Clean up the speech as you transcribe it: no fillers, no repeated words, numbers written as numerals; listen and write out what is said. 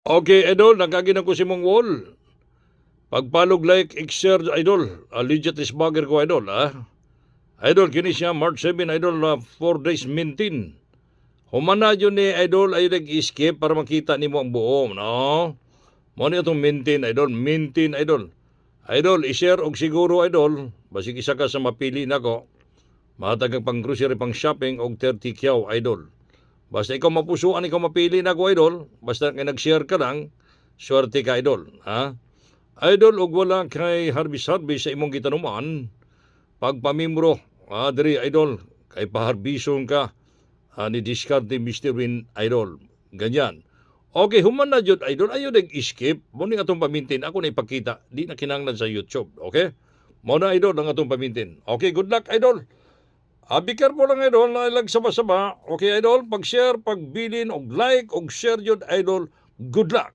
Okay, idol, nagkaginang ko si mong wall. Pagpalog like, share, idol. Legit is bagger ko, idol, ha? Idol, kini siya, March 7, idol, 4 days maintain. Humana yun ni idol, ay nag-escape para makita ni mo ang buo, no? Mo niya itong maintain, idol, maintain, idol. Idol, i-share og siguro, idol, basig isa ka sa mapili na ko. Mahatagang pang grocery, pang shopping, og 30 kyaw, idol. Basta ikaw mapusuan, ikaw mapili na ko, idol. Basta nag-share ka lang, swerte ka, idol. Ha? Idol, og wala kay harbis-harbis sa imong gitanuman, pagpamimro, diri, idol, kay paharbison ka, ni discard ni Mr. Win, idol. Ganyan. Okay, human na jud, idol. Ayaw nag-escape. Muna nga itong pamintin. Ako na ipakita. Di na kinanglan sa YouTube. Okay? Muna, idol, ang itong pamintin. Okay, good luck, idol. Be careful lang, idol. Nailag sama-sama. Okay, idol. Pag-share, pag-bilin, og like, og share yun, idol. Good luck.